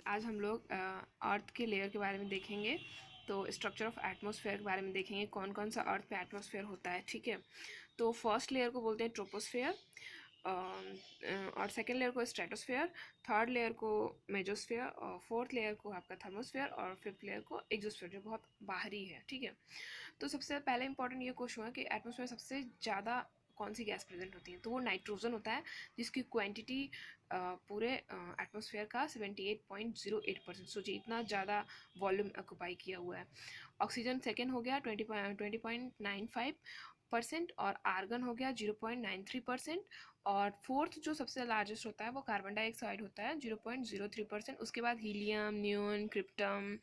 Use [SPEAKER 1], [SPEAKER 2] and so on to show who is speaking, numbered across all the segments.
[SPEAKER 1] आज हम लोग अर्थ के लेयर के बारे में देखेंगे। तो स्ट्रक्चर ऑफ एटमॉस्फेयर के बारे में देखेंगे, कौन कौन सा अर्थ पे एटमॉस्फेयर होता है। ठीक है, तो फर्स्ट लेयर को बोलते हैं ट्रोपोस्फेयर, और सेकेंड लेयर को स्ट्रेटोस्फेयर, थर्ड लेयर को मेजोस्फेयर, और फोर्थ लेयर को आपका थर्मोस्फेयर, और फिफ्थ लेयर को एक्सोस्फेयर जो बहुत बाहरी है। ठीक है, तो सबसे पहले इंपॉर्टेंट ये क्वेश्चन है कि एटमॉस्फेयर सबसे ज़्यादा कौन सी गैस प्रेजेंट होती है, तो वो नाइट्रोजन होता है, जिसकी क्वांटिटी पूरे एटमॉस्फेयर का 78.08%। सोचिए इतना ज़्यादा वॉल्यूम ऑक्यूपाई किया हुआ है। ऑक्सीजन सेकेंड हो गया 20.95%, और आर्गन हो गया 0.93%, और फोर्थ जो सबसे लार्जेस्ट होता है वो कार्बन डाइऑक्साइड होता है 0.03%। उसके बाद हीलियम, नियोन, क्रिप्टम,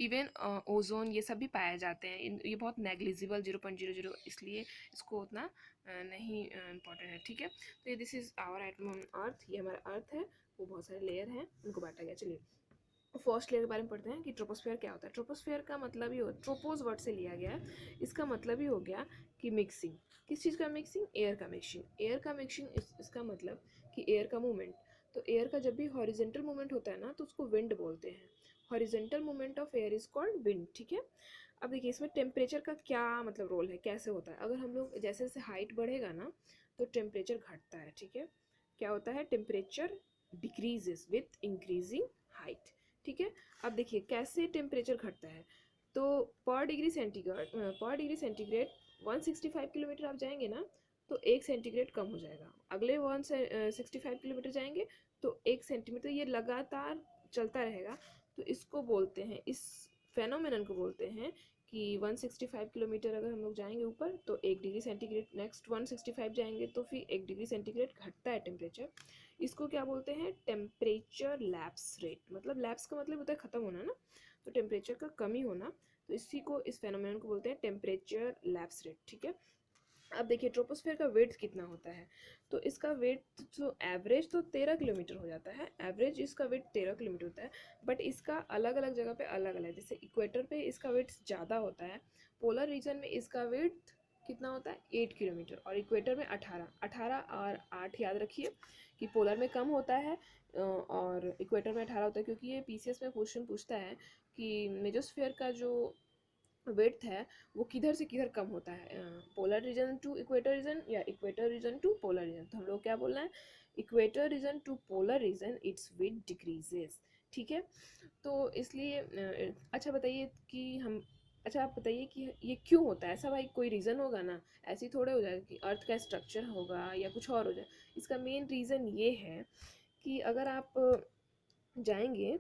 [SPEAKER 1] इवन ओजोन, ये सब भी पाए जाते हैं। ये बहुत नेग्लिजिबल 0.00, इसलिए इसको उतना नहीं इम्पोर्टेंट है। ठीक है, तो ये दिस इज आवर अर्थ, ये हमारा अर्थ है, वो बहुत सारे लेयर हैं, उनको बांटा गया। चलिए फर्स्ट लेयर के बारे में पढ़ते हैं कि ट्रोपोस्फेयर क्या होता है। ट्रोपोस्फेयर का मतलब ही हो, ट्रोपोज वर्ड से लिया गया है, इसका मतलब ही हो गया कि मिक्सिंग। किस चीज़ का मिक्सिंग? एयर का मिक्सिंग। एयर का मिक्सिंग इसका मतलब कि एयर का मूवमेंट। तो एयर का जब भी हॉरिजेंटल मूवमेंट होता है ना, तो उसको विंड बोलते हैं। Horizontal movement of air is called wind. ठीक है, अब देखिए इसमें टेम्परेचर का क्या मतलब रोल है, कैसे होता है। अगर हम लोग जैसे जैसे हाइट बढ़ेगा ना, तो टेम्परेचर घटता है। ठीक है, क्या होता है? Temperature decreases with increasing height. ठीक है, अब देखिए कैसे टेम्परेचर घटता है। तो पर डिग्री सेंटीग्रेड 165 किलोमीटर आप जाएंगे ना, तो 1 सेंटीग्रेड कम हो जाएगा। अगले 165 किलोमीटर जाएंगे तो 1 सेंटीमीटर, ये लगातार चलता रहेगा। तो इसको बोलते हैं, इस फेनोमेनन को बोलते हैं कि 165 किलोमीटर अगर हम लोग जाएंगे ऊपर तो 1 डिग्री सेंटीग्रेड, नेक्स्ट 165 जाएंगे तो फिर 1 डिग्री सेंटीग्रेड घटता है टेम्परेचर। इसको क्या बोलते हैं? Temperature lapse rate. मतलब लैप्स का मतलब होता है ख़त्म होना ना, तो टेम्परेचर का कमी होना, तो इसी को, इस फेनोमेनन को बोलते हैं टेम्परेचर लैप्स रेट। ठीक है, अब देखिए ट्रोपोस्फेयर का वेट कितना होता है। तो इसका वेट जो एवरेज तो 13 किलोमीटर हो जाता है, एवरेज इसका वेट 13 किलोमीटर होता है। बट इसका अलग अलग जगह पे अलग अलग, जैसे इक्वेटर पे इसका वेट ज़्यादा होता है, पोलर रीजन में इसका वेट कितना होता है? 8 किलोमीटर, और इक्वेटर में 18। 18 और 8 याद रखिए कि पोलर में कम होता है और इक्वेटर में 18 होता है, क्योंकि ये पीसीएस में क्वेश्चन पूछता है कि मेजोस्फेयर का जो विड्थ है वो किधर से किधर कम होता है, polar region to equator region या equator region to polar region. तो हम लोग क्या बोलना है? Equator region to polar region its width decreases. ठीक है, तो इसलिए अच्छा बताइए कि हम, अच्छा आप बताइए कि ये क्यों होता है ऐसा? भाई कोई रीज़न होगा ना, ऐसे ही थोड़े हो जाएगा कि अर्थ का स्ट्रक्चर होगा या कुछ और हो जाए। इसका मेन रीज़न ये है कि अगर आप जाएंगे,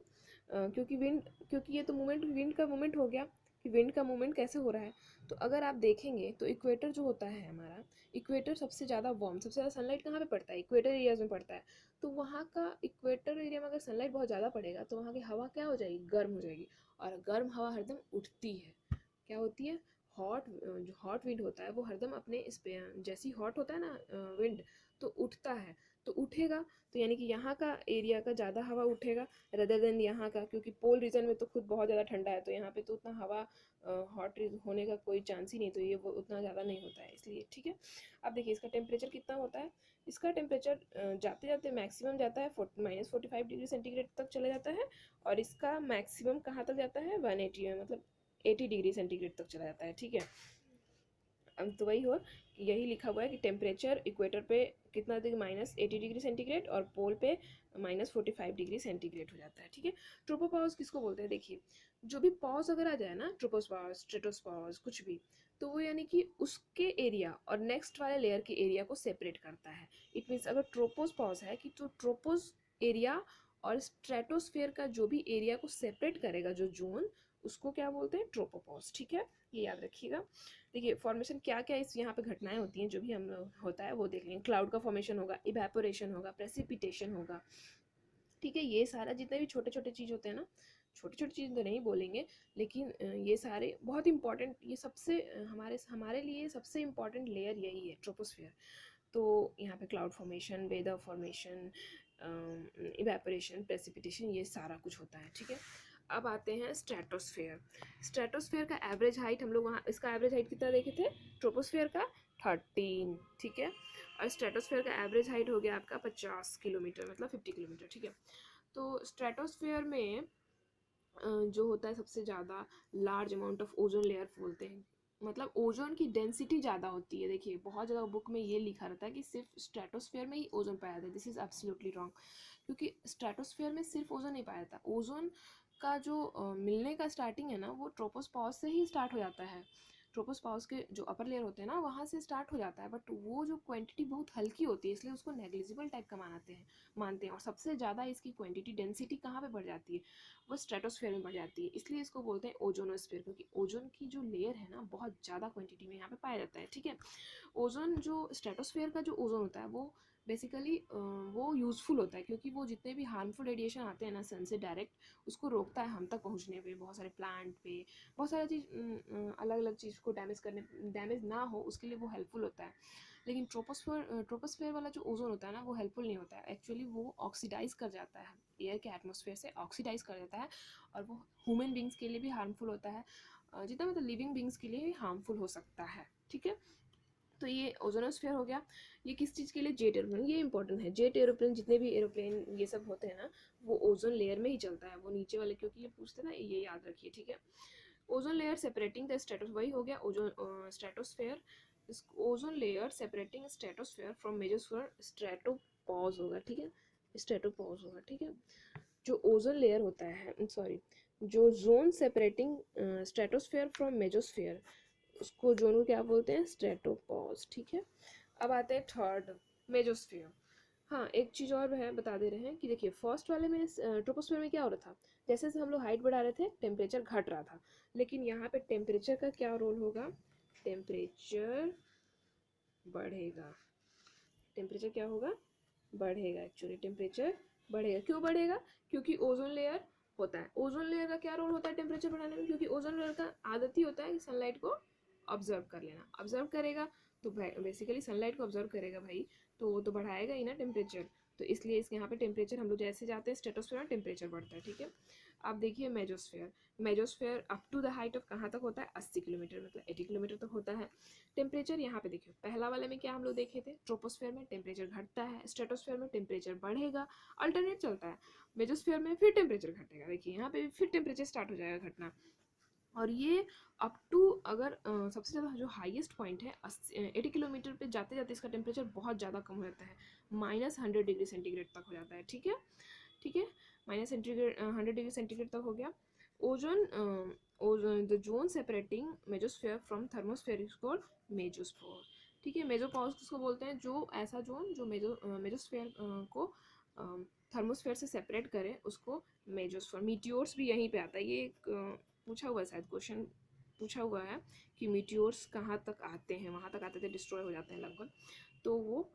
[SPEAKER 1] क्योंकि विंड, क्योंकि ये तो मूवमेंट, विंड का मूवमेंट हो गया कि विंड का मूवमेंट कैसे हो रहा है। तो अगर आप देखेंगे तो इक्वेटर जो होता है हमारा, इक्वेटर सबसे ज़्यादा वार्म, सबसे ज़्यादा सनलाइट कहाँ पे पड़ता है? इक्वेटर एरियाज में पड़ता है। तो वहाँ का इक्वेटर एरिया में अगर सनलाइट बहुत ज़्यादा पड़ेगा तो वहाँ की हवा क्या हो जाएगी? गर्म हो जाएगी, और गर्म हवा हरदम उठती है। क्या होती है? हॉट, जो हॉट विंड होता है वो हरदम अपने इस पे, जैसी हॉट होता है ना विंड, तो उठता है। तो उठेगा तो यानी कि यहाँ का एरिया का ज़्यादा हवा उठेगा रदर देन यहाँ का, क्योंकि पोल रीजन में तो खुद बहुत ज़्यादा ठंडा है, तो यहाँ पे तो उतना हवा हॉट होने का कोई चांस ही नहीं, तो ये वो उतना ज़्यादा नहीं होता है इसलिए। ठीक है, अब देखिए इसका टेम्परेचर कितना होता है। इसका टेम्परेचर जाते जाते मैक्सिमम जाता है -45 डिग्री सेंटीग्रेड तक चला जाता है, और इसका मैक्सिमम कहाँ तक जाता है? 180, मतलब 80 डिग्री सेंटीग्रेड तक चला जाता है। ठीक है, अब तो वही हो, यही लिखा हुआ है कि टेम्परेचर इक्वेटर पे कितना देगा? -80 डिग्री सेंटीग्रेड, और पोल पे -45 डिग्री सेंटीग्रेड हो जाता है। ठीक है, ट्रोपोपॉज किसको बोलते हैं? देखिए जो भी पॉज अगर आ जाए ना, ट्रोपोस्पॉज, स्ट्रेटोस्पॉज, कुछ भी, तो वो यानी कि उसके एरिया और नेक्स्ट वाले लेयर के एरिया को सेपरेट करता है। इट मीन्स अगर ट्रोपोज पॉज है कि तो ट्रोपोज एरिया और स्ट्रेटोस्फेयर का जो भी एरिया को सेपरेट करेगा, जो जोन, उसको क्या बोलते हैं? ट्रोपोपॉज। ठीक है, ये याद रखिएगा। देखिए फॉर्मेशन क्या क्या इस यहाँ पे घटनाएं होती हैं जो भी हम लोग होता है वो देख लेंगे। क्लाउड का फॉर्मेशन होगा, इवेपोरेशन होगा, प्रेसिपिटेशन होगा। ठीक है, ये सारा जितने भी छोटे छोटे चीज़ होते हैं ना, छोटी छोटी चीज़ तो नहीं बोलेंगे, लेकिन ये सारे बहुत इंपॉर्टेंट, ये सबसे हमारे हमारे लिए सबसे इम्पॉर्टेंट लेयर यही है, ट्रोपोस्फेयर। तो यहाँ पे cloud formation, weather formation, evaporation, precipitation, ये सारा कुछ होता है। ठीक है, अब आते हैं स्ट्रेटोस्फेयर। स्ट्रेटोस्फेयर का एवरेज हाइट हम लोग वहाँ, इसका एवरेज हाइट कितना देखे थे? ट्रोपोस्फेयर का 13। ठीक है, और स्ट्रेटोस्फेयर का एवरेज हाइट हो गया आपका 50 किलोमीटर, मतलब 50 किलोमीटर। ठीक है, तो स्ट्रेटोस्फेयर में जो होता है सबसे ज़्यादा large amount of ozone layer बोलते हैं, मतलब ओजोन की डेंसिटी ज़्यादा होती है। देखिए बहुत ज़्यादा बुक में ये लिखा रहता है कि सिर्फ स्ट्रेटोस्फेयर में ही ओजोन पाया जाता है। दिस इज़ एब्सोल्युटली रॉन्ग, क्योंकि स्ट्रेटोस्फेयर में सिर्फ ओजोन नहीं पाया जाता। ओजोन का जो मिलने का स्टार्टिंग है ना, वो ट्रोपोस्फेयर से ही स्टार्ट हो जाता है। ट्रोपोस्फेयर के जो अपर लेयर होते हैं ना, वहाँ से स्टार्ट हो जाता है, बट वो जो क्वांटिटी बहुत हल्की होती है, इसलिए उसको नेग्लिजिबल टाइप का मानते हैं। और सबसे ज़्यादा इसकी क्वांटिटी डेंसिटी कहाँ पे बढ़ जाती है, वो स्ट्रेटोस्फेयर में बढ़ जाती है। इसलिए इसको बोलते हैं ओजोनोस्फेयर, क्योंकि ओजोन की जो लेयर है ना, बहुत ज़्यादा क्वांटिटी में यहाँ पे पाया जाता है। ठीक है, ओजोन जो स्ट्रेटोस्फेयर का जो ओजोन होता है वो बेसिकली वो यूज़फुल होता है, क्योंकि वो जितने भी हार्मफुल रेडिएशन आते हैं ना सन से डायरेक्ट, उसको रोकता है हम तक पहुंचने पे, बहुत सारे प्लांट पे, बहुत सारा चीज़ अलग अलग चीज़ को डैमेज ना हो उसके लिए वो हेल्पफुल होता है। लेकिन ट्रोपोस्फेयर वाला जो ओजोन होता है ना, वो हेल्पफुल नहीं होता है। एक्चुअली वो ऑक्सीडाइज कर जाता है, एयर के एटमॉस्फेयर से ऑक्सीडाइज कर जाता है, और वो ह्यूमन बींग्स के लिए भी हार्मफुल होता है, जितना मतलब लिविंग बींग्स के लिए भी हार्मफुल हो सकता है। ठीक है, तो ये ओजोनोस्फेयर हो गया। ये किस चीज़ के लिए? जेट एरोप्लेन, ये इंपॉर्टेंट है। जेट एरोप्लेन, जितने भी एरोप्लेन ये सब होते हैं ना, वो ओजोन लेयर में ही चलता है, वो नीचे वाले, क्योंकि ये पूछते हैं ना, ये याद रखिए। ठीक है, ओजोन लेयर सेपरेटिंग द स्ट्रेटोस, वही हो गया ozone stratosphere. Ozone layer separating stratosphere from mesosphere, stratopause होगा। ठीक है, स्ट्रेटोपॉज होगा। ठीक है, जो ओजोन लेयर होता है, सॉरी, जो zone separating stratosphere from mesosphere, उसको जोन को क्या बोलते हैं? स्ट्रेटोपॉज। ठीक है, अब आते हैं थर्ड, मेजोस्फेयर। हाँ, एक चीज़ और है बता दे रहे हैं कि देखिए फर्स्ट वाले में ट्रोपोस्फेयर में क्या हो रहा था, जैसे जैसे हम लोग हाइट बढ़ा रहे थे टेम्परेचर घट रहा था, लेकिन यहाँ पे टेम्परेचर का क्या रोल होगा? टेम्परेचर बढ़ेगा। टेम्परेचर क्या होगा? बढ़ेगा। एक्चुअली टेम्परेचर बढ़ेगा। क्यों बढ़ेगा? क्योंकि ओजोन लेयर होता है। ओजोन लेयर का क्या रोल होता है टेम्परेचर बढ़ाने में? क्योंकि ओजोन लेयर का आदत ही होता है कि सनलाइट को ऑब्जर्व कर लेना। ऑब्जर्व करेगा तो बेसिकली सनलाइट को ऑब्जर्व करेगा भाई, तो वो तो बढ़ाएगा ही ना टेम्परेचर। तो इसलिए इसके यहाँ पे टेम्परेचर, हम लोग जैसे जाते हैं स्ट्रेटोस्फेयर में टेम्परेचर बढ़ता है। ठीक है, अब देखिए mesosphere. Mesosphere up to the height of कहाँ तक होता है? 80 किलोमीटर, मतलब 80 किलोमीटर तक होता है। टेम्परेचर यहाँ पे देखिए, पहला वाले में क्या हम लोग देखे थे? ट्रोपोस्फेयर में टेम्परेचर घटता है, स्ट्रेटोस्फेयर में टेम्परेचर बढ़ेगा, अल्टरनेट चलता है। मेजोस्फेयर में फिर टेम्परेचर घटेगा, देखिए यहाँ पे फिर टेम्परेचर स्टार्ट हो जाएगा घटना। और ये अप टू, अगर सबसे ज़्यादा जो हाईएस्ट पॉइंट है 80 किलोमीटर पे जाते जाते इसका टेम्परेचर बहुत ज़्यादा कम हो जाता है, -100 डिग्री सेंटीग्रेड तक हो जाता है। ठीक है, ठीक है, -100 डिग्री सेंटीग्रेड तक हो गया। Ozone ozone the zone separating mesosphere from thermosphere is called mesosphere. ठीक है, मेजोपॉज किसको बोलते हैं? जो ऐसा जोन जो मेजोस्फेयर को थर्मोस्फेयर से सेपरेट करे, उसको मेजोस्फेयर। मीटियोर्स भी यहीं पे आता है, ये एक पूछा हुआ है, शायद क्वेश्चन पूछा हुआ है कि मीटियोर्स कहाँ तक आते हैं, वहाँ तक आते थे, डिस्ट्रॉय हो जाते हैं लगभग, तो वो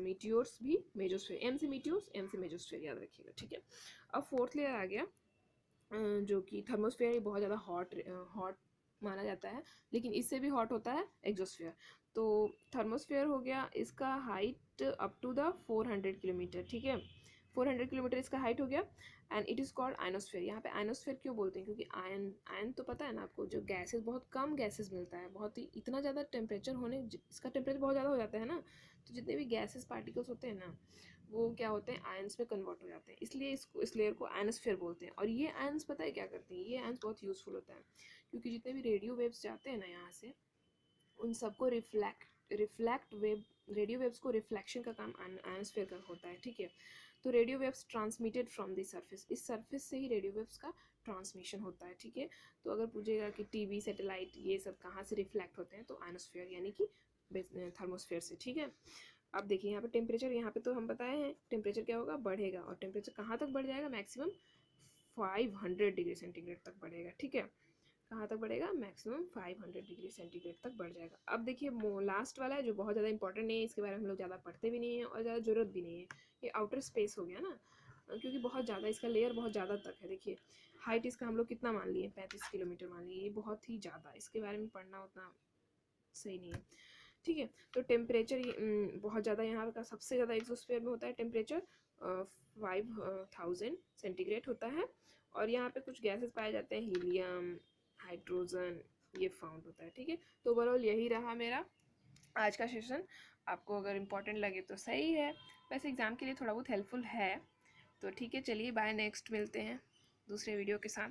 [SPEAKER 1] मीटियोर्स भी मेजोस्फेयर। एम से मीटियोर्स, एम से मेजोस्फेयर, याद रखिएगा। ठीक है, अब फोर्थ लेयर आ गया, जो कि थर्मोस्फेयर, बहुत ज़्यादा हॉट माना जाता है, लेकिन इससे भी हॉट होता है एक्जोस्फेयर। तो थर्मोस्फेयर हो गया, इसका height up to the 400 kilometre. ठीक है, 400 किलोमीटर इसका हाइट हो गया, and it is called ionosphere. यहाँ पे आयनोस्फेयर क्यों बोलते हैं? क्योंकि आयन आयन तो पता है ना आपको, जो गैसेस, बहुत कम गैसेस मिलता है, बहुत ही, इतना ज़्यादा टेम्परेचर होने, इसका टेम्परेचर बहुत ज़्यादा हो जाता है ना, तो जितने भी गैसेस पार्टिकल्स होते हैं ना, वो क्या होते हैं? आयंस में कन्वर्ट हो जाते हैं, इसलिए इस लेयर को आयनोस्फेयर बोलते हैं। और ये आयंस पता है क्या करते हैं? ये आयंस बहुत यूज़फुल होता है, क्योंकि जितने भी रेडियो वेव्स जाते हैं ना यहाँ से, उन सबको रिफ्लेक्ट वेव, रेडियो वेव्स को रिफ्लेक्शन का काम आयनोस्फेयर का होता है। ठीक है, तो radio waves transmitted from the surface, इस सरफेस से ही रेडियो वेव्स का ट्रांसमिशन होता है। ठीक है, तो अगर पूछेगा कि टीवी, सैटेलाइट, ये सब कहाँ से रिफ्लेक्ट होते हैं, तो आयनोस्फेयर यानी कि थर्मोस्फेयर से। ठीक है, अब देखिए यहाँ पे टेम्परेचर, यहाँ पे तो हम बताए हैं टेम्परेचर क्या होगा? बढ़ेगा। और टेम्परेचर कहाँ तक बढ़ जाएगा? मैक्सिमम 500 डिग्री सेंटीग्रेड तक बढ़ेगा। ठीक है, कहाँ तक बढ़ेगा? मैक्सिमम 500 डिग्री सेंटीग्रेड तक बढ़ जाएगा। अब देखिए लास्ट वाला है, जो बहुत ज़्यादा इंपॉर्टेंट नहीं है, इसके बारे में हम लोग ज़्यादा पढ़ते भी नहीं है और ज़्यादा ज़रूरत भी नहीं है। ये आउटर स्पेस हो गया ना, क्योंकि बहुत ज़्यादा इसका लेयर बहुत ज़्यादा तक है। देखिए हाइट इसका हम लोग कितना मान लिए? 35 किलोमीटर मान लिए, ये बहुत ही ज़्यादा, इसके बारे में पढ़ना उतना सही नहीं है। ठीक है, तो टेम्परेचर बहुत ज़्यादा, यहाँ का सबसे ज़्यादा एक्सोस्फीयर में होता है टेम्परेचर 5000 सेंटीग्रेड होता है। और यहाँ पे कुछ गैसेस पाए जाते हैं, हीलियम, हाइड्रोजन, ये फाउंड होता है। ठीक है, तो ओवरऑल यही रहा मेरा आज का सेशन। आपको अगर इम्पोर्टेंट लगे तो सही है, वैसे एग्ज़ाम के लिए थोड़ा बहुत हेल्पफुल है, तो ठीक है, चलिए बाय, नेक्स्ट मिलते हैं दूसरे वीडियो के साथ।